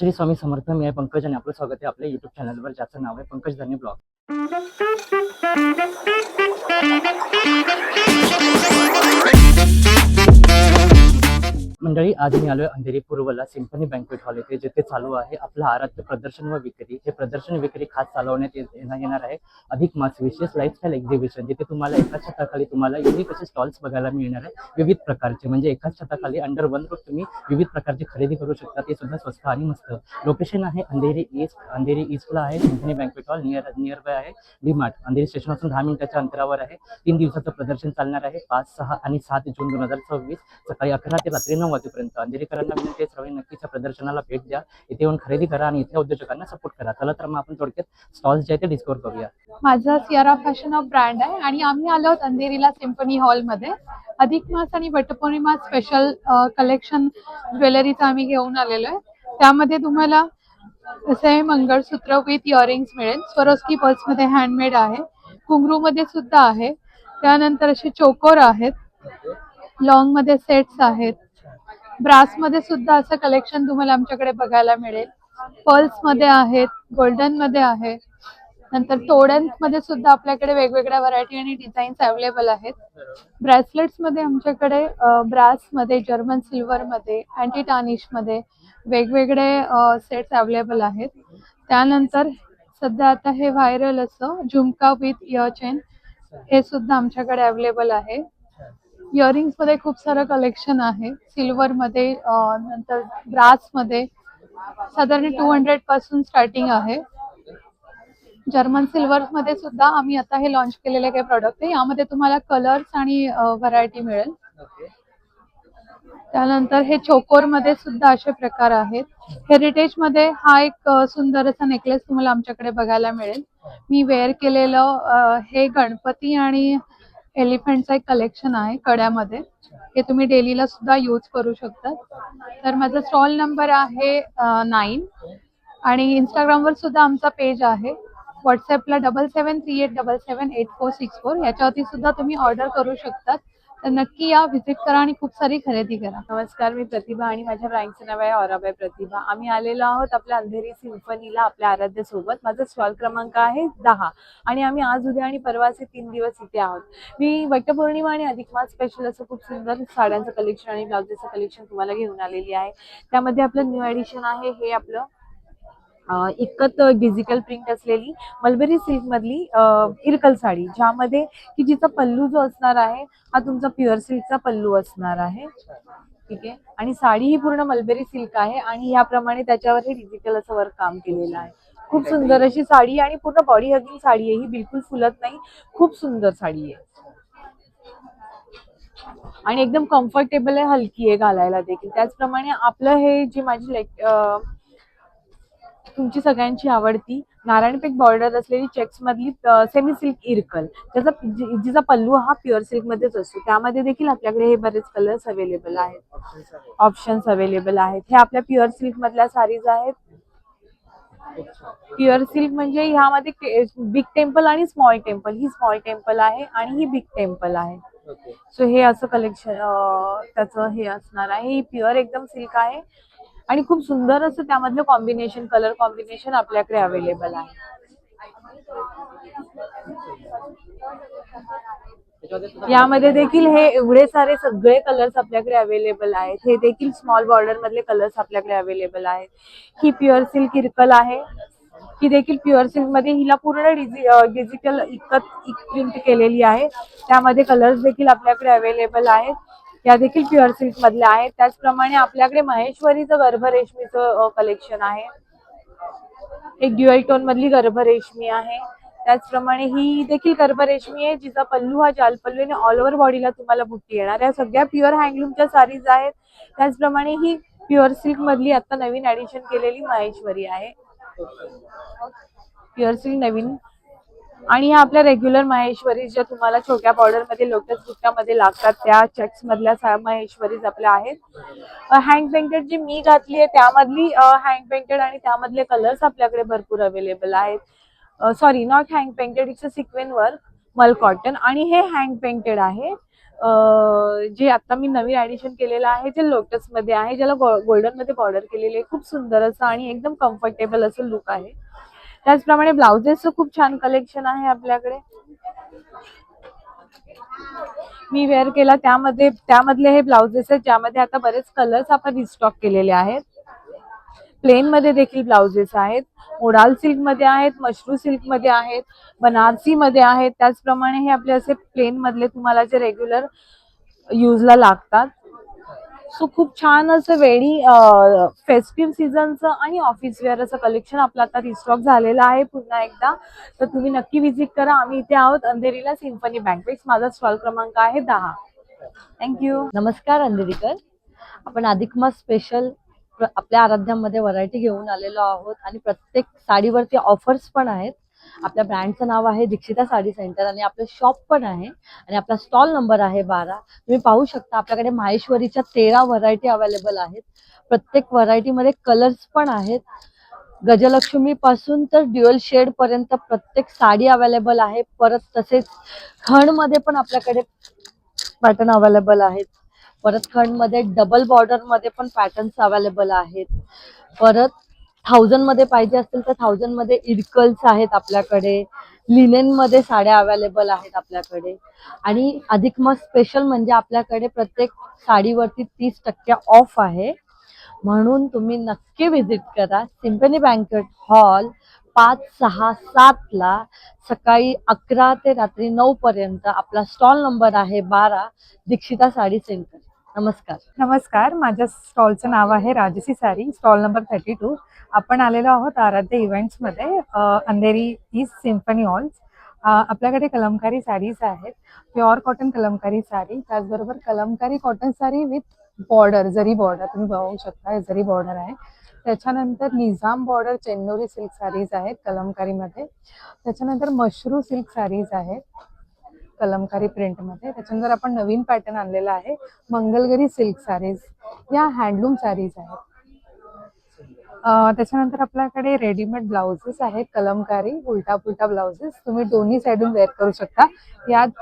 श्री स्वामी समर्थ. मी आहे पंकज आणि आपलं स्वागत आहे आपल्या YouTube चॅनलवर, ज्याचं नाव आहे पंकज धन्य ब्लॉग. मंडळी, आज मी आलोय अंधेरी पूर्वला सिम्फनी बँक्वेट हॉल येथे, जिथे चालू आहे आपलं आराध्य प्रदर्शन व विक्री. हे प्रदर्शन विक्री खास चालवण्यात येणार आहे अधिक मास विशेष लाईफस्टाईल एक्झिबिशन, जिथे तुम्हाला एकाच छताखाली तुम्हाला युनिक असे स्टॉल्स बघायला मिळणार आहे. विविध प्रकारचे, म्हणजे एकाच छताखाली अंडर वन रूफ तुम्ही विविध प्रकारची खरेदी करू शकता, ते सुद्धा स्वस्त आणि मस्त. लोकेशन आहे अंधेरी ईस्टला आहे symphony banquet hall. Near by आहे डी मार्ट. अंधेरी स्टेशनपासून 10 मिनिटाच्या अंतरावर आहे. 3 दिवसाचं प्रदर्शन चालणार आहे. 5, 6 आणि 7 जून 2026 सकाळी 11 ते रात्री 9 वाजेपर्यंत. अंधेरीकरांना विनंती आहे, सर्वांनी नक्कीच्या प्रदर्शनाला भेट द्या, इथे येऊन खरेदी करा आणि इथल्या उद्योजकांना सपोर्ट करा. चला तर मग आपण थोडक्यात स्टॉल्स जे आहेत ते डिस्कवर करूया. माझा सियारा फॅशन ऑफ ब्रँड आहे आणि आम्ही आलो आहोत अंधेरीला सिम्फनी हॉलमध्ये. अधिक मास आणि वटपौर्णिमा स्पेशल कलेक्शन ज्वेलरीचं आम्ही घेऊन आलेलो आहे. त्यामध्ये तुम्हाला असे मंगळसूत्र विथ इयरिंग्स मिळेल. स्वरोस्की पर्समध्ये हँडमेड आहे, घुंगरूमध्ये सुद्धा आहे. त्यानंतर असे चोकोर आहेत, लॉंग मध्ये सेट्स आहेत, ब्रास मध्ये सुद्धा असं कलेक्शन तुम्हाला आमच्याकडे बघायला मिळेल. पर्ल्स मध्ये आहेत, गोल्डन मध्ये आहे. नंतर तोड्यांत मध्ये सुद्धा आपल्याकडे वेगवेगळ्या व्हरायटी आणि डिझाईन्स अवेलेबल आहेत. ब्रेसलेट्स मध्ये आमच्याकडे ब्रास मध्ये, जर्मन सिल्वर मध्ये, अँटी टार्निश मध्ये वेगवेगळे सेट्स अवेलेबल आहेत. त्यानंतर सध्या आता हे व्हायरल असं झुमका विथ इयर चेन, हे सुद्धा आमच्याकडे अवेलेबल आहे. इयरिंग्स मध्ये खूप सारं कलेक्शन आहे, सिल्वर मध्ये, नंतर ब्रास मध्ये साधारण 200 पासून स्टार्टिंग आहे. जर्मन सिल्वर मध्ये सुद्धा आम्ही आता हे लॉन्च केलेले काही प्रोडक्ट आहे. यामध्ये तुम्हाला कलर्स आणि व्हरायटी मिळेल. त्यानंतर हे चोकोर मध्ये सुद्धा असे प्रकार आहेत. हेरिटेज मध्ये हा एक सुंदर असा नेकलेस तुम्हाला आमच्याकडे बघायला मिळेल. मी वेअर केलेलं हे गणपती आणि एलिफंटचं एक कलेक्शन आहे कड्यामध्ये. हे तुम्ही डेलीला सुद्धा यूज करू शकता. तर माझा स्टॉल नंबर आहे 9 आणि इंस्टाग्रामवर सुद्धा आमचा पेज आहे. व्हॉट्सअपला 7738778464 याच्यावरती सुद्धा तुम्ही ऑर्डर करू शकता. तर नक्की या, व्हिजिट करा आणि खूप सारी खरेदी करा. नमस्कार, मी प्रतिभा आणि माझ्या ब्रँडचं नाव आहे औराबाई प्रतिभा. आम्ही आलेलो आहोत आपल्या अंधेरी सिम्फनीला आपल्या आराध्य सोबत. माझा स्टॉल क्रमांक आहे 10 आणि आम्ही आज, उद्या आणि परवाचे 3 दिवस इथे आहोत. मी वटपौर्णिमा आणि अधिक मास स्पेशल असं खूप सुंदर साड्यांचं कलेक्शन आणि ब्लाउजेसचं कलेक्शन तुम्हाला घेऊन आलेली आहे. त्यामध्ये आपलं न्यू एडिशन आहे हे आपलं इकत डिजिटल प्रिंट असलेली मलबेरी सिल्क मधली इरकल साडी, ज्यामध्ये की जिचा पल्लू जो असणार आहे हा तुमचा प्युअर सिल्कचा पल्लू असणार आहे. ठीक आहे. आणि साडी ही पूर्ण मलबेरी सिल्क आहे आणि याप्रमाणे त्याच्यावर हे डिजिटल असं वर्क काम केलेलं आहे. खूप सुंदर अशी साडी आणि पूर्ण बॉडी हगिंग साडी आहे ही, बिलकुल फुलत नाही. खूप सुंदर साडी आहे आणि एकदम कम्फर्टेबल आहे, हलकी आहे घालायला देखील. त्याचप्रमाणे आपलं हे जी माझी तुमची सगळ्यांची आवडती नारायणपेठ बॉर्डर असलेली चेक्स मधली सेमी सिल्क इरकल, जिचा पल्लू हा प्युअर सिल्क मध्येच असतो. त्यामध्ये देखील आपल्याकडे हे बरेच कलर्स अवेलेबल आहेत, ऑप्शन्स अवेलेबल आहेत. हे आपल्या प्युअर सिल्क मधल्या साडीज आहेत. प्युअर सिल्क म्हणजे ह्यामध्ये बिग टेम्पल आणि स्मॉल टेम्पल, ही स्मॉल टेम्पल आहे आणि ही बिग टेम्पल आहे. सो हे असं कलेक्शन त्याचं हे असणार आहे. ही प्युअर एकदम सिल्क आहे आणि खूप सुंदर असं त्यामधलं कॉम्बिनेशन, कलर कॉम्बिनेशन आपल्याकडे अवेलेबल आहे. यामध्ये देखील हे एवढे सारे सगळे कलर्स आपल्याकडे अवेलेबल आहेत. हे देखील स्मॉल बॉर्डर मधले कलर्स आपल्याकडे अवेलेबल आहेत. ही प्युअर सिल्क इरकल आहे, ही देखील प्युअर सिल्क मध्ये, हिला पूर्ण डिजिटल इकत प्रिंट केलेली आहे. त्यामध्ये कलर्स देखील आपल्याकडे अवेलेबल आहेत. या देखील प्युअर सिल्क मधल्या आहेत. त्याचप्रमाणे आपल्याकडे महेश्वरीचं गर्भरेशमीचं कलेक्शन आहे. एक ड्युअल टोन मधली गर्भरेशमी आहे. त्याचप्रमाणे ही देखील गर्भरेशमी आहे, जिचा पल्लू हा जाल पल्लू आणि ऑल ओव्हर बॉडीला तुम्हाला बुट्टी येणार. या सगळ्या प्युअर हँडलूमच्या साडीज आहेत. त्याचप्रमाणे ही प्युअर सिल्क मधली आता नवीन ऍडिशन केलेली महेश्वरी आहे, प्युअर सिल्क नवीन. आणि ह्या आपल्या रेग्युलर महेश्वरीज ज्या तुम्हाला छोट्या बॉर्डर मध्ये लोटस बुट्ट्यामध्ये लागतात, त्या चेक्स मधल्या महेश्वरीज आपल्या आहेत. हँड पेंटेड जी मी घातली आहे त्यामधली हँड पेंटेड आणि त्यामधले कलर्स आपल्याकडे भरपूर अवेलेबल आहेत. Sorry, not hand painted, it's a sequin work mul cotton आणि हे हँड पेंटेड आहे. जे आता मी नवीन ऍडिशन केलेलं आहे जे लोटस मध्ये आहे, ज्याला गोल्डन मध्ये बॉर्डर केलेली आहे. खूप सुंदर असं आणि एकदम कम्फर्टेबल असं लुक आहे. त्याचप्रमाणे ब्लाउजेसचं खूप छान कलेक्शन आहे आपल्याकडे. मी वेअर केला त्यामधले हे ब्लाउजेस आहेत ज्यामध्ये आता बरेच कलर्स आपण रिस्टॉक केलेले आहेत. प्लेन मध्ये देखील ब्लाउजेस आहेत, मोडाल सिल्क मध्ये आहेत, मशरू सिल्क मध्ये आहेत, बनारसी मध्ये आहेत. त्याचप्रमाणे हे आपले असे प्लेन मधले तुम्हाला जे रेग्युलर यूजला लागतात. सो खूप छान असं वेळी फेस्टिव्ह सीझनचं आणि ऑफिस वेअर असं कलेक्शन आपलं आता रिस्टॉक झालेलं आहे पुन्हा एकदा. तर तुम्ही नक्की व्हिजिट करा. आम्ही इथे आहोत अंधेरीला सिम्फनी बँकवेट्स. माझा स्टॉल क्रमांक आहे 10. थँक्यू. नमस्कार अंधेरीकर. आपण अधिक मास स्पेशल आपल्या आराध्यामध्ये व्हरायटी घेऊन आलेलो आहोत आणि प्रत्येक साडीवरती ऑफर्स पण आहेत. आपल्या ब्रँडचं नाव आहे दीक्षिता साडी सेंटर आणि आपलं शॉप पण आहे आणि आपला स्टॉल नंबर आहे 12. तुम्ही पाहू शकता आपल्याकडे माहेश्वरीच्या 13 व्हरायटी अवेलेबल आहेत. प्रत्येक व्हरायटीमध्ये कलर्स पण आहेत. गजलक्ष्मी पासून तर ड्युअल शेड पर्यंत प्रत्येक साडी अवेलेबल आहे. परत तसेच खण मध्ये पण आपल्याकडे पॅटर्न अवेलेबल आहेत. परत खंड मध्ये डबल बॉर्डर मध्ये पण पॅटर्न्स अवेलेबल आहेत. परत 1000 मध्ये पाहिजे असतील तर 1000 मध्ये इरकल्स आहेत आपल्याकडे. लिनेन मध्ये साड्या अवेलेबल आहेत आपल्याकडे. आणि अधिक मास स्पेशल म्हणजे आपल्याकडे प्रत्येक साडीवरती 30% ऑफ आहे. म्हणून तुम्ही नक्की व्हिजिट करा सिम्फनी बँक्वेट हॉल 5, 6, 7 ला सकाळी 11 ते रात्री 9 पर्यंत. आपला स्टॉल नंबर आहे 12 दीक्षिता साडी सेंटर. नमस्कार. नमस्कार, माझ्या स्टॉलचं नाव आहे राजसी साडी, स्टॉल नंबर 32. आपण आलेलो आहोत आराध्य इव्हेंट्समध्ये, अंधेरी ईस्ट सिम्फनी हॉल्स. आपल्याकडे कलमकारी साडीज आहेत, प्युअर कॉटन कलमकारी साडी, त्याचबरोबर Kalamkari cotton sari with border, जरी बॉर्डर तुम्ही बघू शकता, जरी बॉर्डर आहे. त्याच्यानंतर निझाम बॉर्डर चेन्नोरी सिल्क साडीज आहेत कलमकारीमध्ये. त्याच्यानंतर मशरू सिल्क साडीज आहेत कलमकारी प्रिंटमध्ये. त्याच्यानंतर आपण नवीन पॅटर्न आणलेला आहे मंगलगिरी सिल्क साडीज, या हँडलूम साडीज आहेत. त्याच्यानंतर आपल्याकडे रेडीमेड ब्लाउजेस आहेत कलमकारी, उलटा पुलटा ब्लाउजेस, तुम्ही दोन्ही साईडून वेअर करू शकता. यात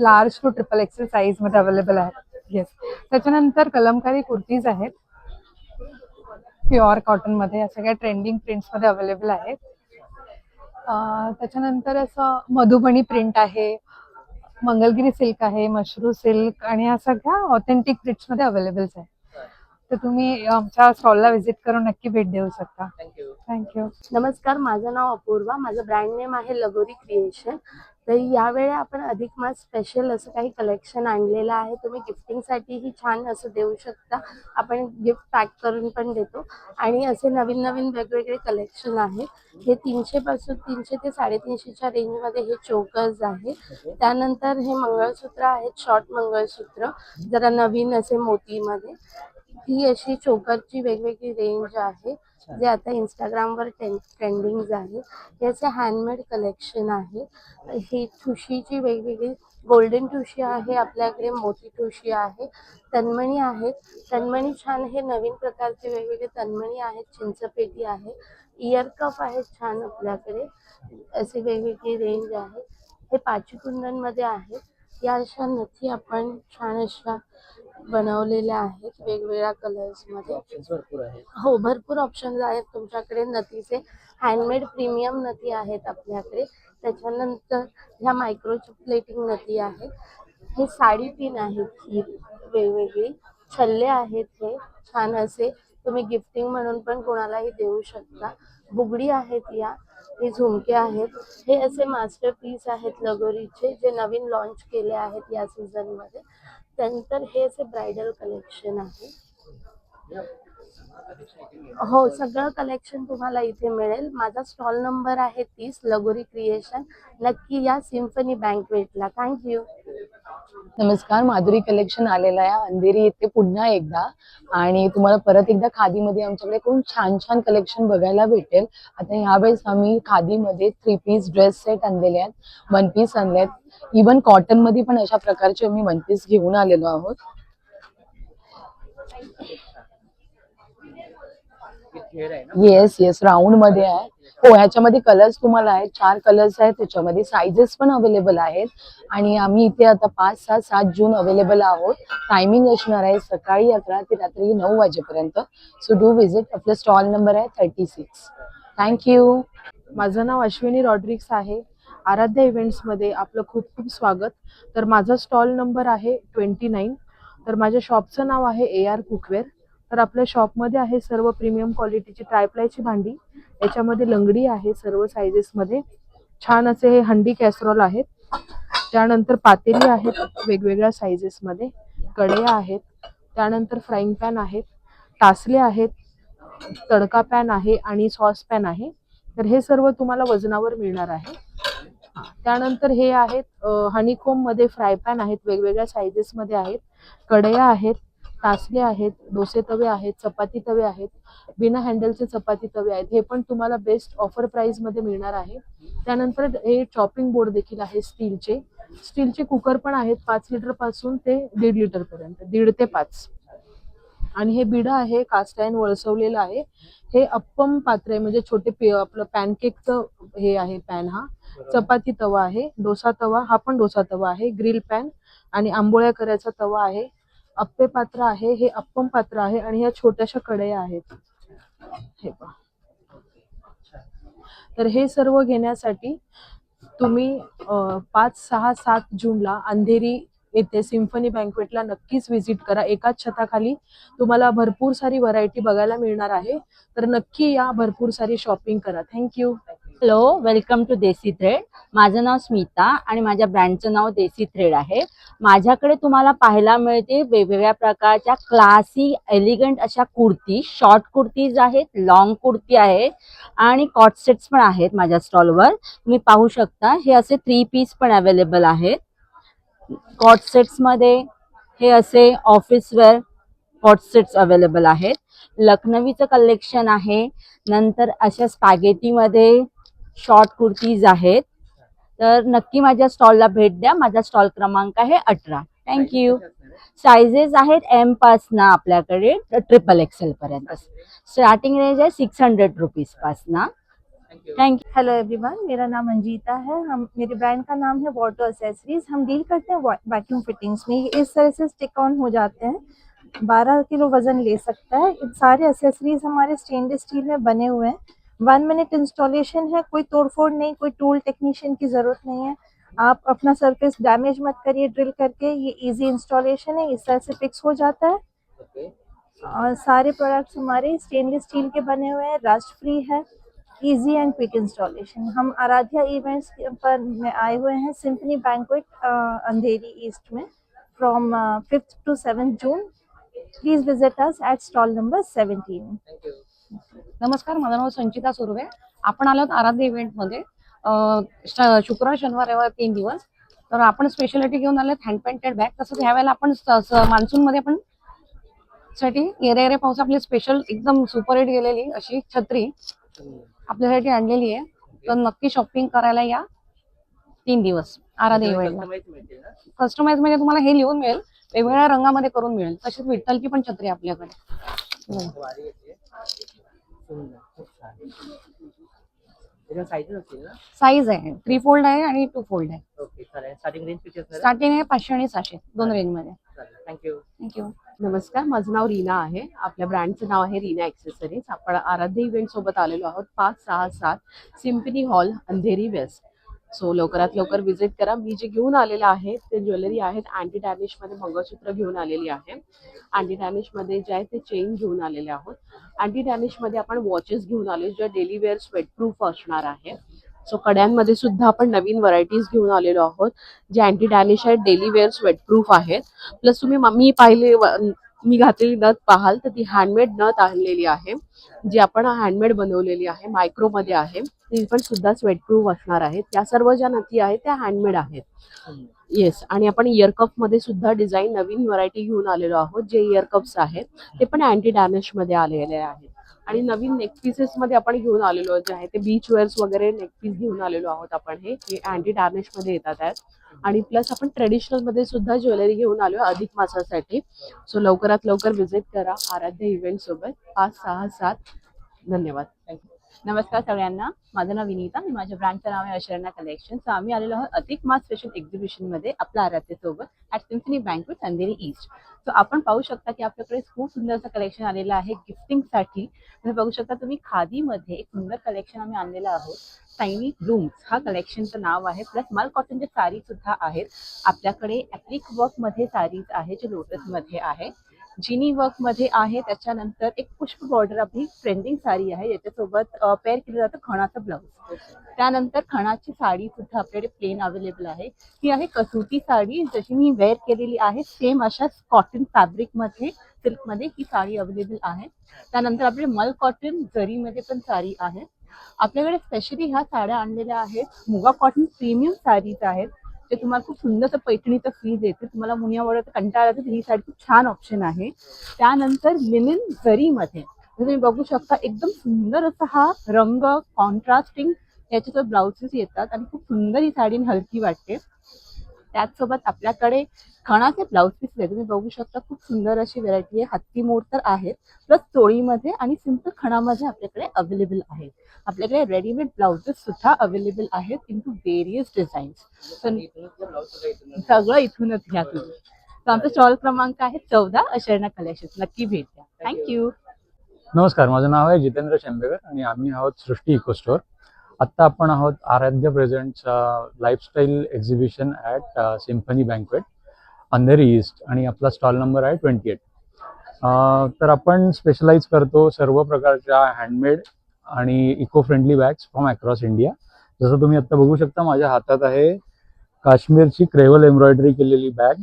लार्ज टू XXL साईज मध्ये अवेलेबल आहेत. येस. त्याच्यानंतर कलमकारी कुर्तीज आहेत प्युअर कॉटन मध्ये, या सगळ्या ट्रेंडिंग प्रिंट्स मध्ये अवेलेबल आहेत. त्याच्यानंतर असं मधुबनी प्रिंट आहे, मंगलगिरी सिल्क आहे, मशरू सिल्क, आणि या सगळ्या ऑथेंटिक प्रिंट्स मध्ये अवेलेबल आहे. तर तुम्ही आमच्या स्टॉलला व्हिजिट करून नक्की भेट देऊ शकता. थँक्यू. नमस्कार, माझं नाव अपूर्वा, माझं ब्रँड नेम आहे लगोरी क्रिएशन. तर यावेळी आपण अधिक मास स्पेशल असं काही कलेक्शन आणलेलं आहे. तुम्ही गिफ्टिंगसाठीही छान असं देऊ शकता. आपण गिफ्ट पॅक करून पण देतो आणि असे नवीन नवीन वेगवेगळे कलेक्शन आहे. हे 300 पासून 300 ते 350च्या रेंजमध्ये हे चोकर्स आहे. त्यानंतर हे मंगळसूत्र आहेत, शॉर्ट मंगळसूत्र, जरा नवीन असे मोतीमध्ये. ही अशी चोकरची वेगवेगळी रेंज आहे जे आता इंस्टाग्रामवर ट्रेंडिंग आहे. याचे हँडमेड कलेक्शन आहे. ही ठुशीची वेगवेगळी गोल्डन ठुशी आहे आपल्याकडे, मोती ठुशी आहे, तन्मणी आहेत. तन्मणी छान, हे नवीन प्रकारचे वेगवेगळे तन्मणी आहेत. चिंचपेटी आहे, इयर कप आहेत छान आपल्याकडे. असे वेगवेगळी रेंज आहे. हे पाचीकुंदनमध्ये आहेत. या अशा नथी आपण छान अशा बनवलेल्या आहेत वेगवेगळ्या कलर्समध्ये. हो, भरपूर ऑप्शन्स आहेत तुमच्याकडे नथीचे. हँडमेड प्रीमियम नथी आहेत आपल्याकडे. त्याच्यानंतर ह्या मायक्रो प्लेटिंग नथी आहेत. हे साडी पिन आहेत, ही वेगवेगळी छल्ले आहेत. हे छान असे तुम्ही गिफ्टिंग म्हणून पण कोणालाही देऊ शकता. बुगडी आहेत, या हे झुमके आहेत. हे असे मास्टर पीस आहेत लगोरीचे जे नवीन लॉन्च केले आहेत या सीझनमध्ये. त्यानंतर हे असे ब्रायडल कलेक्शन आहे. हो, सगळं कलेक्शन तुम्हाला इथे मिळेल. माझा स्टॉल नंबर आहे 30 लगोरी क्रिएशन. नक्की या सिम्फनी बँकवेटला. थँक्यू. नमस्कार, माधुरी कलेक्शन आलेला आहे अंधेरी येथे पुन्हा एकदा, आणि तुम्हाला परत एकदा खादीमध्ये आमच्याकडे खूप छान छान कलेक्शन बघायला भेटेल. आता ह्यावेळेस आम्ही खादीमध्ये 3 पीस ड्रेस सेट आणलेले आहेत, 1 पीस आणले आहेत. इव्हन कॉटन मध्ये पण अशा प्रकारचे आम्ही 1 पीस घेऊन आलेलो आहोत. येस येस, राऊंड मध्ये आहे. हो, ह्याच्यामध्ये कलर्स तुम्हाला आहेत, 4 कलर्स आहेत त्याच्यामध्ये. साइजेस पण अवेलेबल आहेत आणि आम्ही इथे आता 5, 6, 7 जून अवेलेबल आहोत. टायमिंग असणार आहे सकाळी 11 ते रात्री 9 वाजेपर्यंत. So do visit. आपला स्टॉल नंबर आहे 36. थँक्यू. माझं नाव अश्विनी रॉड्रिक्स आहे. आराध्या इव्हेंट्समध्ये आपलं खूप खूप स्वागत. तर माझा स्टॉल नंबर आहे 29. तर माझ्या शॉपचं नाव आहे AR कुकवेअर. तर आपल्या शॉपमध्ये आहे सर्व प्रीमियम क्वालिटीची ट्रायप्लायची भांडी. याच्यामध्ये लंगडी आहे सर्व सायझेसमध्ये. छान असे हे हंडी कॅसरॉल आहेत. त्यानंतर पातेली आहेत वेगवेगळ्या सायझेसमध्ये. कढया आहेत. त्यानंतर फ्राईंग पॅन आहेत. तासले आहेत. तडका पॅन आहे आणि सॉस पॅन आहे. तर हे सर्व तुम्हाला वजनावर मिळणार आहे. त्यानंतर हे आहेत हनीकोम मध्ये फ्राय पॅन आहेत, वेगवेगळ्या सायझेस मध्ये आहेत. कढया आहेत, तासले आहेत, डोसे तवे आहेत, चपाती तवे आहेत, बिना हँडलचे चपाती तवे आहेत. हे पण तुम्हाला बेस्ट ऑफर प्राइस मध्ये मिळणार आहे. त्यानंतर हे चॉपिंग बोर्ड देखील आहे स्टीलचे कुकर पण आहेत 5 लिटर पासून ते 1.5 लिटर पर्यंत, 1.5 ते 5. आणि हे बिडा आहे कास्ट आयर्न वळसवलेलं आहे. हे अप्पम पात्र आहे, म्हणजे छोटे आपलं पॅनकेकचं हे आहे पॅन. हा चपाती तवा आहे. डोसा तवा, हा पण डोसा तवा आहे. ग्रिल पॅन आणि आंबोळ्या करायचा तवा आहे. अप्पे पात्र आहे, हे अप्पम पात्र आहे. आणि ह्या छोट्याशा कढया आहेत. हे पहा. तर हे सर्व घेण्यासाठी तुम्ही 5, 6, 7 जूनला अंधेरी येथे सिम्फनी बँक्वेटला नक्कीच व्हिजिट करा. एकाच छताखाली तुम्हाला भरपूर सारी व्हरायटी बघायला मिळणार आहे. तर नक्की या, भरपूर सारी शॉपिंग करा. Thank you. Hello, welcome to Desi thread. माझं नाव स्मिता आणि माझ्या ब्रँडचं नाव देसी थ्रेड आहे. माझ्याकडे तुम्हाला पाहायला मिळते वेगवेगळ्या प्रकारच्या क्लासी एलिगंट अशा कुर्ती, शॉर्ट कुर्तीज आहेत, लॉंग कुर्ती आहे आणि कॉट सेट्स पण आहेत माझ्या स्टॉलवर. तुम्ही पाहू शकता हे असे 3 पीस पण अवेलेबल आहेत. कॉट सेट्स मध्ये हे असे office wear cot sets available आहेत. लखनवीचं कलेक्शन आहे. नंतर अशा स्पॅगेटी मध्ये शॉर्ट कुर्तीज आहेत. तर नक्की माझ्या स्टॉलला भेट द्या. माझा स्टॉल क्रमांक आहे 18. थँक्यू. साइजेस आहेत M पासन आपल्याकडे XXL पर्यंत. स्टार्टिंग रेंज है 600 रुपीज पासन. Thank you. हेलो एवरीवन, मेरा नाम अंजीता है. मेरे ब्रांड का नाम है वाटर एसेसरीज. हम डील करते हैं वैक्यूम फिटिंग्स में. ये इस तरह से स्टिक ऑन हो जाते हैं. 12 किलो वजन ले सकता है. इन सारे एसेसरीज हमारे स्टेनलेस स्टील में बने हुए हैं. 1 मिनट इंस्टॉलेशन है. कोई तोड़फोड़ नहीं, कोई टूल टेक्नीशियन की जरूरत नहीं है. आप अपना सरफेस डैमेज मत करिए ड्रिल करके. ये इजी इंस्टॉलेशन है, इस तरह से फिक्स हो जाता है. और सारे प्रोडक्ट्स हमारे स्टेनलेस स्टील के बने हुए हैं, रस्ट फ्री है, इजी एंड क्विक इंस्टॉलेशन. हम आराध्या इवेंट्स पर में आए हुए हैं सिम्फनी बैंक्वेट अंधेरी ईस्ट में from 5th to 7th June. Please visit us at stall number 17. नमस्कार, माझं नाव संचिता सुर्वे. आपण आलो आहोत आराध्य इव्हेंटमध्ये शुक्रवार, शनिवार, रविवार 3 दिवस. तर आपण स्पेशालिटी घेऊन आलो हँड पेंटेड बॅग. तसंच ह्यावेळेला आपण मान्सूनमध्ये आपण साठी येरे पाऊस आपली स्पेशल एकदम सुपर हिट गेलेली अशी छत्री आपल्यासाठी आणलेली आहे. तर नक्की शॉपिंग करायला या 3 दिवस आराध्य इव्हेंटला. कस्टमाइज म्हणजे तुम्हाला हे लिहून मिळेल, वेगवेगळ्या रंगामध्ये करून मिळेल. तशीच विठ्ठलची पण छत्री आपल्याकडे. साईज आहे 3 फोल्ड आहे आणि 2 फोल्ड आहे. स्टार्टिंग आहे 500 आणि 600 दोन रेंज मध्ये. थँक्यू. नमस्कार, माझं नाव रीना आहे. आपल्या ब्रँडचं नाव आहे रीना ॲक्सेसरीज. आपण आराध्य इव्हेंट सोबत आलेलो आहोत 5, 6, 7 Symphony Hall Andheri West. So लवकरात लवकर व्हिजिट करा. मी जे घेऊन आलेलं आहे ते ज्वेलरी आहेत अँटी डॅनिश मध्ये. मंगळसूत्र घेऊन आलेली आहे. अँटी डॅनिश मध्ये जे आहे ते चेन घेऊन आलेले आहोत. अँटी डॅनिश मध्ये आपण वॉचेस घेऊन आले ज्या डेली वेअर स्वेट प्रूफ असणार आहे. सो कड्यांमध्ये सुद्धा आपण नवीन व्हरायटीज घेऊन आलेलो आहोत जे अँटी डॅनिश आहेत, डेली वेअर स्वेट प्रूफ आहेत. प्लस तुम्ही मी घातलेली नथ पाहाल तर ती हँडमेड नथ आणलेली आहे जी आपण हँडमेड बनवलेली आहे, मायक्रोमध्ये आहे. ती पण सुद्धा स्वेट प्रूफ असणार आहे. त्या सर्व ज्या नथी आहेत त्या हँडमेड आहेत. येस. आणि आपण इयरकप मध्ये सुद्धा डिझाईन नवीन व्हरायटी घेऊन आलेलो आहोत. जे इयरकप्स आहेत ते पण अँटी डॅनिश मध्ये आलेले आहेत. आणि नवीन नेक पीसेस मध्ये आपण घेऊन आलेलो जे आहे ते बीच वेअर्स वगैरे नेक पीस घेऊन आलेलो आहोत आपण. हे अँटी डॅनिश मध्ये येतात आहेत. आणि प्लस आपण ट्रेडिशनल मध्ये सुद्धा ज्वेलरी घेऊन आलो अधिक मासासाठी. सो लवकरात लवकर व्हिजिट करा आराध्य इव्हेंट सोबत 5, 6, 7 धन्यवाद. नमस्कार सगळ्यांना, माझं नाव विनीता, मी माझ्या ब्रँडचं नाव आहे अशर्णा कलेक्शन. सो आम्ही आलेलो आहोत अधिक मास स्पेशल एक्झिबिशनमध्ये आपल्या आराध्यसोबत at symphony banquet Andheri east. So आपण पाहू शकता की आपल्याकडे खूप सुंदर असं कलेक्शन आलेलं आहे गिफ्टिंगसाठी. तुम्ही बघू शकता, तुम्ही खादीमध्ये एक सुंदर कलेक्शन आम्ही आणलेलं आहोत. टायनी ब्लूम्स हा कलेक्शनचं नाव आहे. प्लस मल कॉटनचे साडी सुद्धा आहेत आपल्याकडे. ॲप्लिक वर्कमध्ये साडीज आहे जे लोटसमध्ये आहे, जिनी वर्क मध्ये आहे. त्याच्यानंतर एक पुष्प बॉर्डर आपली ट्रेंडिंग साडी आहे, याच्यासोबत पेअर केलं जातं खणाचं ब्लाऊज. त्यानंतर खणाची साडी सुद्धा आपल्याकडे प्लेन अवेलेबल आहे. ही आहे कसुटी साडी, जशी मी वेअर केलेली आहे सेम अशाच कॉटन फॅब्रिक मध्ये, सिल्क मध्ये ही साडी अवेलेबल आहे. त्यानंतर आपल्याकडे मल कॉटन जरीमध्ये पण साडी आहे. आपल्याकडे स्पेशली ह्या साड्या आणलेल्या आहेत मुगा कॉटन प्रीमियम साडीज आहेत, ते तुम्हाला खूप सुंदर पैठणीचं फीज येते. तुम्हाला मुनियावरच कंटाळा येतो, ही साडी खूप छान ऑप्शन आहे. त्यानंतर लिनन जरीमध्ये तुम्ही बघू शकता, एकदम सुंदर असा हा रंग कॉन्ट्रास्टिंग याच्यासोबत ब्लाउजेस येतात आणि खूप सुंदर ही साडी हलकी वाटते. त्याचसोबत आपल्याकडे खणाचे ब्लाउज पीस आहे, तुम्ही बघू शकता खूप सुंदर अशी व्हरायटी आहे. हत्ती मोड तर आहेत, प्लस चोळीमध्ये आणि सिंपल खणामध्ये आपल्याकडे अवेलेबल आहेत. आपल्याकडे रेडीमेड ब्लाउजेस सुद्धा अवेलेबल आहेत इन टू व्हेरियस डिझाईन्स. सगळं इथूनच घ्या तुम्ही. तर आमचा स्टॉल क्रमांक आहे 14 अशर्णा कलेक्शन. नक्की भेट द्या. थँक्यू. नमस्कार, माझं नाव आहे जितेंद्र शेंबेकर आणि आम्ही आहोत सृष्टी इको स्टोअर. आत्ता आपण आहोत आराध्य presents lifestyle exhibition at symphony banquet Andheri east आणि आपला स्टॉल नंबर आहे 28. तर आपण स्पेशलाइज करतो सर्व प्रकारच्या हँडमेड आणि eco friendly bags from across India. जसं तुम्ही आत्ता बघू शकता, माझ्या हातात आहे काश्मीरची क्रेवल एम्ब्रॉयडरी केलेली बॅग,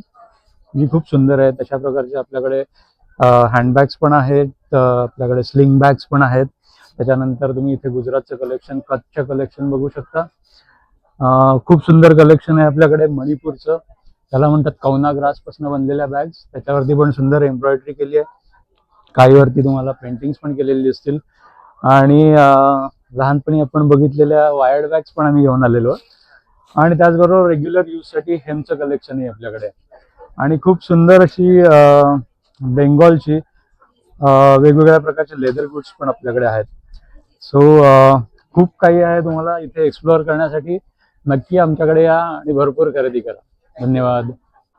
जी खूप सुंदर आहे. तशा प्रकारचे आपल्याकडे हँडबॅग्स पण आहेत, आपल्याकडे स्लिंग बॅग्स पण आहेत. त्याच्यानंतर तुम्ही इथे गुजरातचं कलेक्शन, कच्छचं कलेक्शन बघू शकता. खूप सुंदर कलेक्शन आहे आपल्याकडे. मणिपूरचं, त्याला म्हणतात कौना ग्रासपासून बनलेल्या बॅग्स, त्याच्यावरती पण सुंदर एम्ब्रॉयडरी केली आहे. काहीवरती तुम्हाला पेंटिंग्स पण केलेली दिसतील. आणि लहानपणी आपण बघितलेल्या वायर्ड बॅग्स पण आम्ही घेऊन आलेलो. आणि त्याचबरोबर रेग्युलर यूजसाठी हेमचं कलेक्शनही आपल्याकडे. आणि खूप सुंदर अशी बेंगॉलची वेगवेगळ्या प्रकारचे लेदर गुड्स पण आपल्याकडे आहेत. सो खूप काही आहे तुम्हाला इथे एक्सप्लोअर करण्यासाठी. नक्की आमच्याकडे या आणि भरपूर खरेदी करा. धन्यवाद.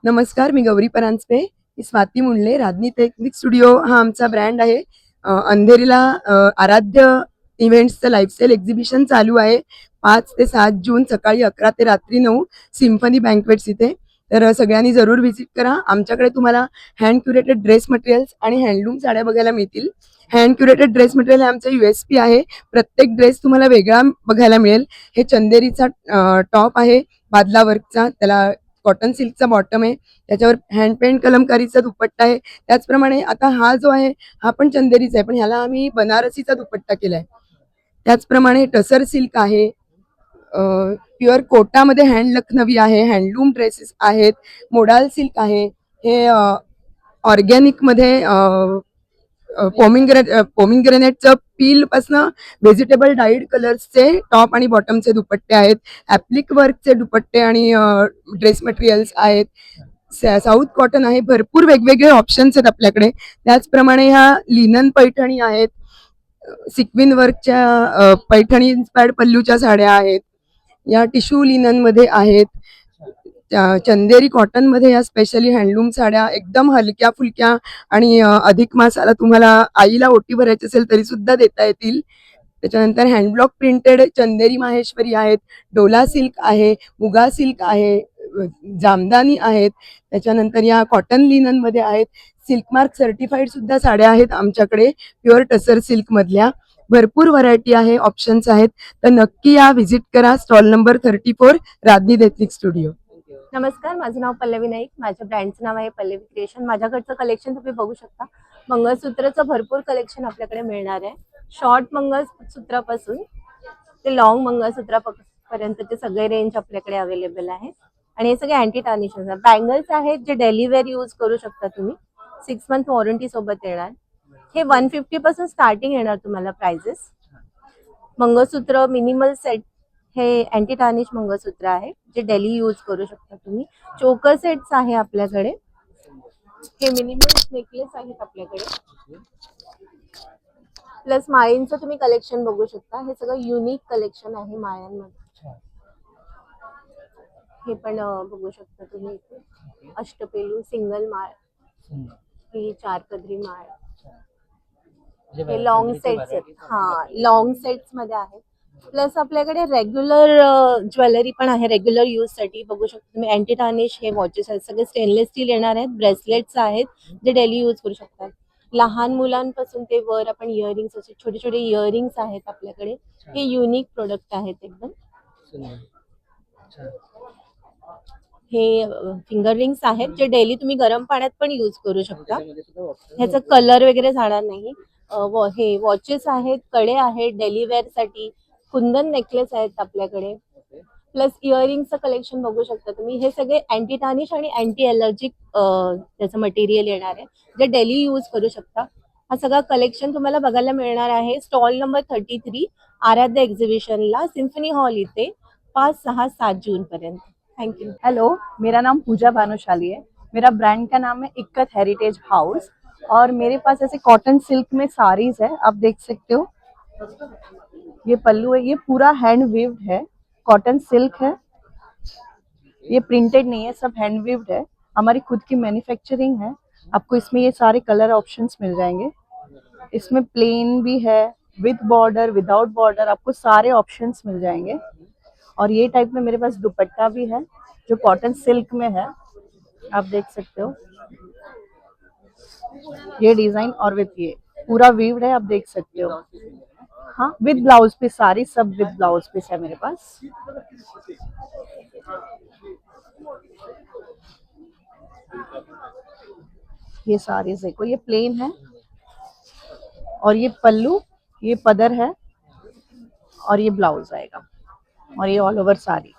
नमस्कार, मी गौरी परांजपे. मी स्वाती मुंडले. राजनी टेक्निक स्टुडिओ हा आमचा ब्रँड आहे. अंधेरीला आराध्य इव्हेंट्सचं लाईफस्टाईल एक्झिबिशन चालू आहे 5 ते 7 जून सकाळी 11 ते रात्री 9 सिम्फनी बँक्वेट्स इथे. तर सगळ्यांनी जरूर व्हिजिट करा. आमच्याकडे तुम्हाला हँड क्युरेटेड ड्रेस मटेरियल्स आणि हँडलूम साड्या बघायला मिळतील. हँड क्युरेटेड ड्रेस मटेरियल हे आमचं USP आहे. प्रत्येक ड्रेस तुम्हाला वेगळा बघायला मिळेल. हे चंदेरीचा टॉप आहे बादला वर्कचा, त्याला कॉटन सिल्कचा बॉटम आहे, त्याच्यावर हँड पेंट कलमकारीचा दुपट्टा आहे. त्याचप्रमाणे आता हा जो आहे हा पण चंदेरीचा आहे, पण ह्याला आम्ही बनारसीचा दुपट्टा केलाय. त्याचप्रमाणे टसर सिल्क आहे, प्युअर कोटामध्ये हँड लखनवी आहे, हँडलूम ड्रेसेस आहेत, मोडाल सिल्क आहे. हे ऑर्गॅनिकमध्ये पोमिंग्रेनेटचं पील पासनं व्हेजिटेबल डाईड कलर्सचे टॉप आणि बॉटमचे दुपट्टे आहेत. ॲप्लिक वर्कचे दुपट्टे आणि ड्रेस मटेरियल्स आहेत. साऊथ कॉटन आहे. भरपूर वेगवेगळे ऑप्शन्स आहेत आपल्याकडे. त्याचप्रमाणे ह्या लिनन पैठणी आहेत, सिक्विन वर्कच्या पैठणी इन्स्पायर्ड पल्लूच्या साड्या आहेत. या टिश्यू लिननमध्ये आहेत. चंदेरी कॉटनमध्ये या स्पेशली हँडलूम साड्या एकदम हलक्या फुलक्या आणि अधिक मासाला तुम्हाला आईला ओटी भरायची असेल तरी सुद्धा देता येतील. त्याच्यानंतर हँडब्लॉक प्रिंटेड चंदेरी माहेश्वरी आहेत, डोला सिल्क आहे, मुगा सिल्क आहे, जामदानी आहेत. त्याच्यानंतर या कॉटन लिननमध्ये आहेत. सिल्क मार्क सर्टिफाईड सुद्धा साड्या आहेत आमच्याकडे, प्युअर टसर सिल्क मधल्या. भरपूर व्हरायटी आहे, ऑप्शन्स आहेत. तर नक्की या व्हिजिट करा. Stall number 34 Rajni technique studio. नमस्कार, माझं नाव पल्लवी नाईक. माझ्या ब्रँडचं नाव आहे पल्लवी क्रिएशन. माझ्याकडचं कलेक्शन तुम्ही बघू शकता. मंगळसूत्रचं भरपूर कलेक्शन आपल्याकडे मिळणार आहे. शॉर्ट मंगळसूत्रापासून ते लॉंग मंगळसूत्रापर्यंतचे सगळे रेंज आपल्याकडे अवेलेबल आहे. आणि हे सगळे अँटी टार्निशन्स आहेत. बँगल्स आहेत जे डेली वेअर यूज करू शकता तुम्ही. 6 मंथ वॉरंटी सोबत येणार. हे 150 पासून स्टार्टिंग येणार तुम्हाला प्राइजेस. मंगळसूत्र मिनिमल सेट हे अँटी टार्निश मंगळसूत्र आहे जे डेली यूज करू शकता तुम्ही. चोकर सेट्स आहे आपल्याकडे. हे मिनिमल नेकलेस आहेत आपल्याकडे. प्लस माळींचं तुम्ही कलेक्शन बघू शकता. हे सगळं युनिक कलेक्शन आहे माळ्यांमध्ये. हे पण बघू शकता तुम्ही इथे. अष्टपेलू सिंगल माळ, ही 4 पदरी माळ. हे लॉंग सेट्स आहेत. हा, लॉंग सेट्स मध्ये आहेत. प्लस आपल्याकडे रेग्युलर ज्वेलरी पण आहे, रेग्युलर यूज साठी बघू शकता तुम्ही. अँटी टार्निश हे वॉचेस आहेत, सगळे स्टेनलेस स्टील येणार आहेत. ब्रेसलेट्स आहेत जे डेली यूज करू शकतात. लहान मुलांपासून ते वर आपण इयरिंग्स, असे छोटे छोटे इयरिंग्स आहेत आपल्याकडे. हे युनिक प्रोडक्ट आहेत एकदम. हे फिंगर रिंग्स आहेत जे डेली तुम्ही गरम पाण्यात पण यूज करू शकता. ह्याचा कलर वगैरे जाणार नाही. हे वॉचेस आहेत, कडे आहेत डेली वेअर साठी. कुंदन नेकलेस आहेत आपल्याकडे. प्लस इयरिंगचं कलेक्शन बघू शकता तुम्ही. हे सगळे अँटी टार्निश आणि अँटी एलर्जिक त्याचं मटेरियल येणार आहे जे डेली यूज करू शकता. हा सगळा कलेक्शन तुम्हाला बघायला मिळणार आहे स्टॉल नंबर 33 आराध्य एक्झिबिशनला, सिम्फनी हॉल इथे 5, 6, 7 जून पर्यंत. Thank you. हेलो, मेरा नाम पूजा भानुशाली है। मेरा ब्रांड का नाम है इक्कत हेरिटेज हाउस और मेरे पास ऐसे कॉटन सिल्क में साड़ीज है, आप देख सकते हो। ये पल्लू है, ये पूरा हैंड वीव्ड है, कॉटन सिल्क है, ये प्रिंटेड नहीं है, सब हैंड वीव्ड है। हमारी खुद की मैन्युफैक्चरिंग है। आपको इसमें ये सारे कलर ऑप्शंस मिल जाएंगे। इसमें प्लेन भी है, विद बॉर्डर, विदाउट बॉर्डर, आपको सारे ऑप्शंस मिल जाएंगे। और ये टाइप में मेरे पास दुपट्टा भी है जो कॉटन सिल्क में है, आप देख सकते हो। ये डिजाइन और विद ये पूरा वीव्ड है, आप देख सकते हो। हाँ, विद ब्लाउज पीस, सारी सब विद ब्लाउज पीस है मेरे पास। ये सारी देखो, ये प्लेन है और ये पल्लू, ये पदर है और ये ब्लाउज आएगा और ये all over sari.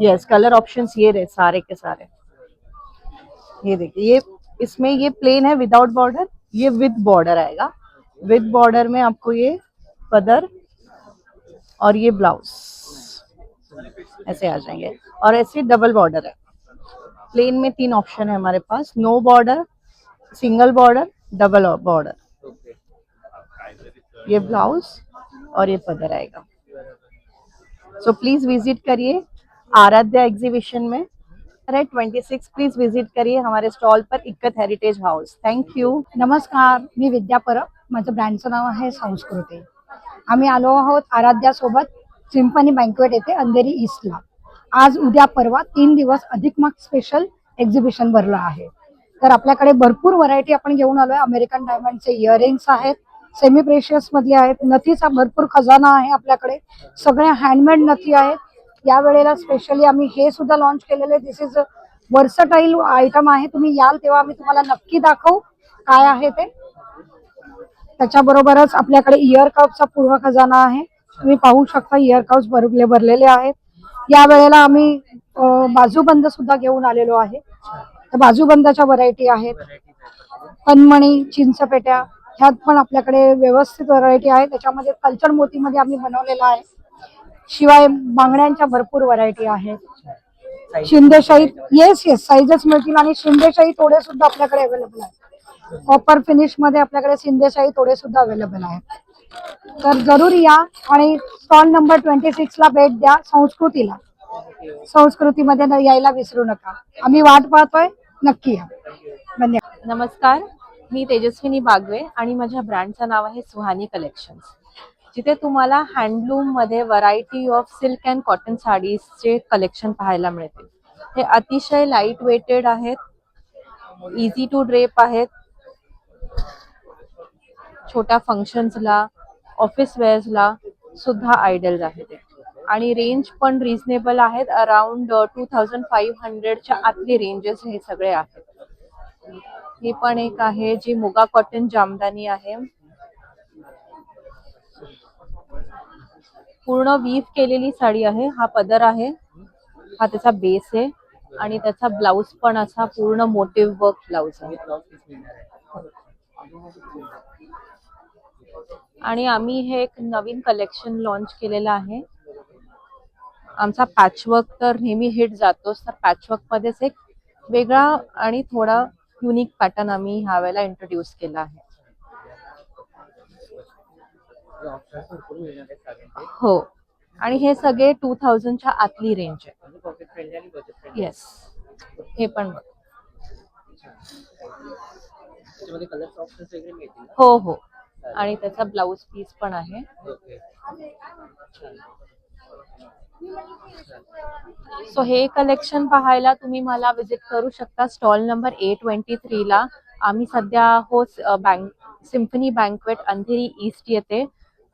Yes, colour options ये रहे सारे के सारे। ये देखिए, ये इसमें ये प्लेन है विदाउट बॉर्डर, ये विद बॉर्डर आएगा। विद बॉर्डर में आपको ये पदर और ये ब्लाउज ऐसे आ जाएंगे और ऐसे डबल बॉर्डर है। प्लेन में 3 ऑप्शन है हमारे पास, no border, single border, double border. ये ब्लाउज और ये पदर आएगा। सो प्लीज विजिट करिए आराध्या एग्जीबिशन में 26, प्लीज विजिट करिए हमारे stall per ikat heritage house. Thank you. नमस्कार, मी विद्या परब, माझं ब्रँडचं नाव आहे संस्कृती। आम्ही आलो आहोत आराध्यासोबत सिम्फनी बँक्वेट येथे अंधेरी ईस्टला। आज उद्या परवा 3 दिवस अधिक मास स्पेशल एक्झिबिशन भरलं आहे। तर आपल्याकडे भरपूर व्हरायटी आपण घेऊन आलोय। अमेरिकन डायमंडचे इयरिंग्स आहेत, सेमी प्रेशियस मधले आहेत, नथीचा भरपूर खजाना आहे आपल्याकडे, सगळे हँडमेड नथी आहेत। या वेळेला स्पेशली आम्ही हे सुद्धा लॉन्च केलेले, दिस इज वर्सटाईल आयटम आहे। तुम्ही याल तेव्हा आम्ही तुम्हाला नक्की दाखवू काय आहे ते। त्याच्याबरोबरच आपल्याकडे इयर कपचा पूर्ण खजाना आहे, तुम्ही पाहू शकता इयर कप्स भरलेले आहेत। या वेळेला आम्ही बाजूबंद सुद्धा घेऊन आलेलो आहे। तर बाजूबंदाच्या व्हरायटी आहेत, कणमणी, चिंचपेट्या, ह्यात पण आपल्याकडे व्यवस्थित व्हरायटी आहे। त्याच्यामध्ये कल्चर मोतीमध्ये आम्ही बनवलेला आहे। शिवाय बांगड्यांच्या भरपूर व्हरायटी आहेत। शिंदेशाही, येस साईजेस मिळतील आणि शिंदेशाही तोडे सुद्धा आपल्याकडे अवेलेबल आहेत। कॉपर फिनिश मध्ये आपल्याकडे शिंदेशाही तोडे सुद्धा अवेलेबल आहेत। तर जरूर या आणि स्टॉल नंबर 26 ला भेट द्या संस्कृतीला। संस्कृतीमध्ये यायला विसरू नका, आम्ही वाट पाहतोय, नक्की या। धन्यवाद। नमस्कार, मी तेजस्विनी बागवे आणि माझ्या ब्रँडचं नाव आहे सुहानी कलेक्शन्स, जिथे तुम्हाला हँडलूम मध्ये variety of silk and cotton साडीजचे कलेक्शन पाहायला मिळतील। हे अतिशय लाईट वेटेड आहेत, इझी टू ड्रेप आहेत, छोट्या फंक्शन्सला, ऑफिस वेअर्सला सुद्धा आयडियल आहेत आणि रेंज पण रिझनेबल आहेत। अराउंड 2500च्या आतली रेंजेस हे सगळे आहेत। ही पण एक आहे जी मुगा कॉटन जामदानी आहे, पूर्ण वीव केलेली साडी आहे। हा पदर आहे, हा त्याचा बेस आहे आणि त्याचा ब्लाउज पण असा पूर्ण मोटिव्ह वर्क ब्लाउज आहे। आणि आम्ही हे एक नवीन कलेक्शन लॉन्च केलेलं आहे। आमचा पॅचवर्क तर नेहमी हिट जातोच, तर पॅचवर्क मध्येच एक वेगळा आणि थोडा युनिक पॅटर्न आम्ही ह्या वेळेला इंट्रोड्यूस केला आहे। हे ऑप्शन्स भरपूर मिळणार आहेत साड्यांचे. हो, आणि हे सगळे 2000च्या आतली रेंज आहे. म्हणजे पॉकेट फ्रेंडली आणि बजेट फ्रेंडली. येस, हे पण बघ. त्याच्यामध्ये कलर्स ऑप्शन्स वगैरे मिळतील ना? हो हो, आणि त्याचा ब्लाऊज पीस पण आहे. ओके. छान. सो हे कलेक्शन पाहायला तुम्ही मला विजिट करू शकता स्टॉल नंबर A23 ला. आम्ही सध्या आहोत सिम्फनी बँकवेट अंधेरी ईस्ट येथे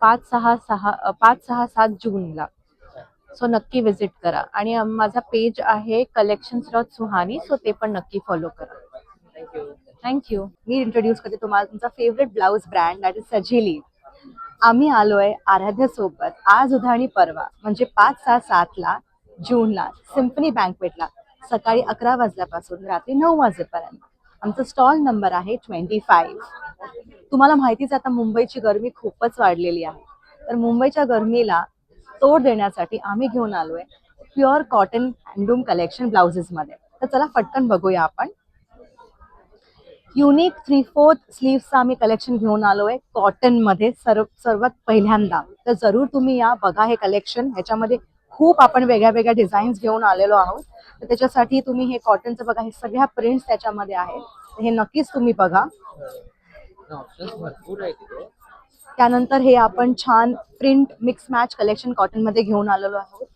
5-6-7 जूनला. सो नक्की विजिट करा. आणि माझा पेज आहे collections.सुहानी, सो ते पण नक्की फॉलो करा. थँक्यू. थँक्यू. मी इंट्रोड्यूस करते तुम्हाला तुमचा favourite blouse brand that is Sajeli. आम्ही आलोय आराध्या सोबत आज उद्या आणि परवा म्हणजे 5-6-7 जूनला सिम्फनी बँकवेटला सकाळी 11 वाजल्यापासून रात्री 9 वाजेपर्यंत. आमचा स्टॉल नंबर आहे 25. तुम्हाला माहितीच आहे आता मुंबईची गरमी खूपच वाढलेली आहे, तर मुंबईच्या गरमीला तोड देण्यासाठी आम्ही घेऊन आलोय pure cotton handloom collection blouses मध्ये. तर चला पटकन बघूया आपण. युनिक 3/4 स्लीव्हचं आम्ही कलेक्शन घेऊन आलोय कॉटन मध्ये सर्वात पहिल्यांदा. तर जरूर तुम्ही या, बघा हे कलेक्शन. ह्याच्यामध्ये खूप आपण वेगळ्या वेगळ्या डिझाईन्स घेऊन आलेलो आहोत. तर त्याच्यासाठी तुम्ही हे कॉटनचं बघा, हे सगळ्या प्रिंट्स त्याच्यामध्ये आहेत. हे नक्कीच तुम्ही बघा. ऑप्शन्स भरपूर आहेत तिथे. त्यानंतर हे आपण छान print mix match collection cotton मध्ये घेऊन आलेलो आहोत.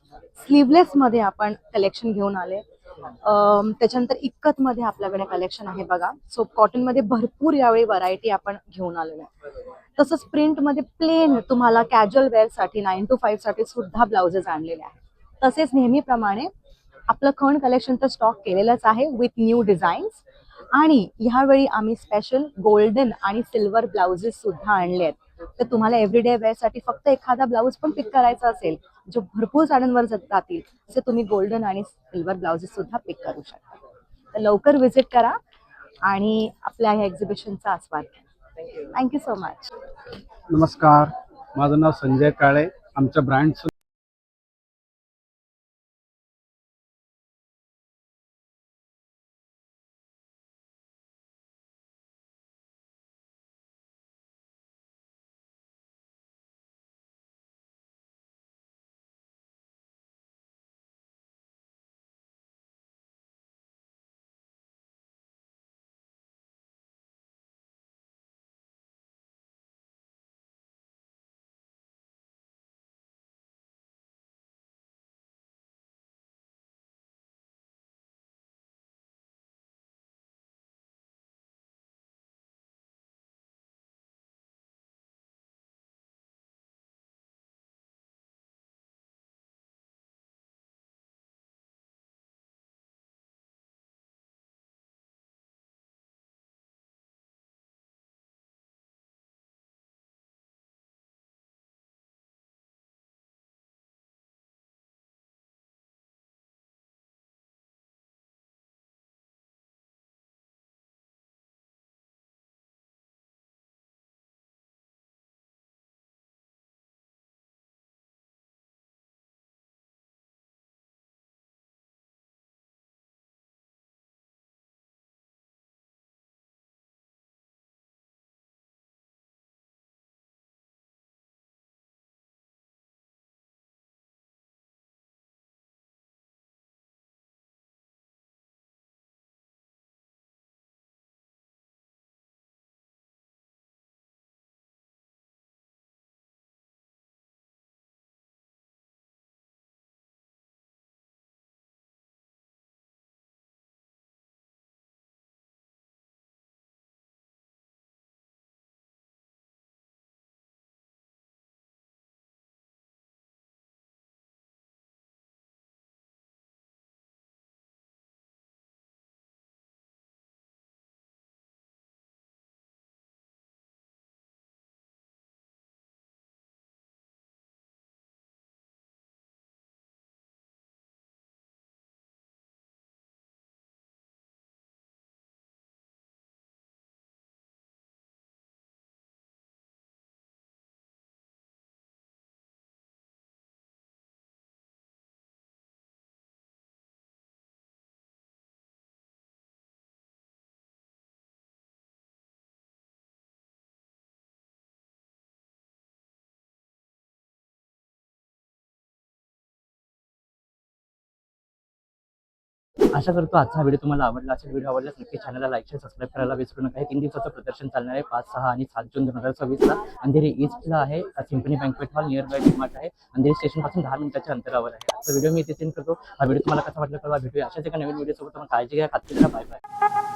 स्लीवलेस मध्ये आपण कलेक्शन घेऊन आले. त्याच्यानंतर इक्कत मध्ये आपल्याकडे कलेक्शन आहे बघा. सो कॉटन मध्ये भरपूर यावेळी व्हरायटी आपण घेऊन आलेलो आहे. तसंच प्रिंट मध्ये प्लेन तुम्हाला कॅज्युअल वेअर साठी 9 to 5 साठी सुद्धा ब्लाउजेस आणलेले आहेत. तसेच नेहमीप्रमाणे आपलं खण कलेक्शन तर स्टॉक केलेलंच आहे विथ न्यू डिझाईन्स. आणि ह्यावेळी आम्ही स्पेशल गोल्डन आणि सिल्वर ब्लाउजेस सुद्धा आणले आहेत. तर तुम्हाला एव्हरीडे वेअर साठी फक्त एखादा ब्लाऊज पण पिक करायचा असेल जो भरपूर साड्यांवर जातील, असे तुम्ही गोल्डन आणि सिल्वर ब्लाउजेस सुद्धा पिक करू शकता. तर लवकर व्हिजिट करा आणि आपल्या ह्या एक्झिबिशनचा आस्वाद घ्या. Thank you so much. नमस्कार, माझं नाव संजय काळे. आमच्या ब्रँडचं आशा करतो आजचा व्हिडिओ तुम्हाला आवडला असेल. व्हिडिओ आवडल्यास नक्की चॅनलला लाईक शेअर सबस्क्राईब करायला विसरू नका. हे 3 दिवसाचं प्रदर्शन चालणार आहे 5, 6 आणि 7 जून 2026ला. अंधेरी ईस्टला आहे. Symphony banquet hall near by DMart आहे. अंधेरी स्टेशनपासून 10 मिनिटाच्या अंतरावर आहे. आजचा व्हिडिओ मी इथे सेंड करतो. हा व्हिडिओ तुम्हाला कसा वाटला कळवा. भेटूया अशाच एका नवीन व्हिडिओ सोबत. काळजी घ्या. खात्री करा. Bye bye.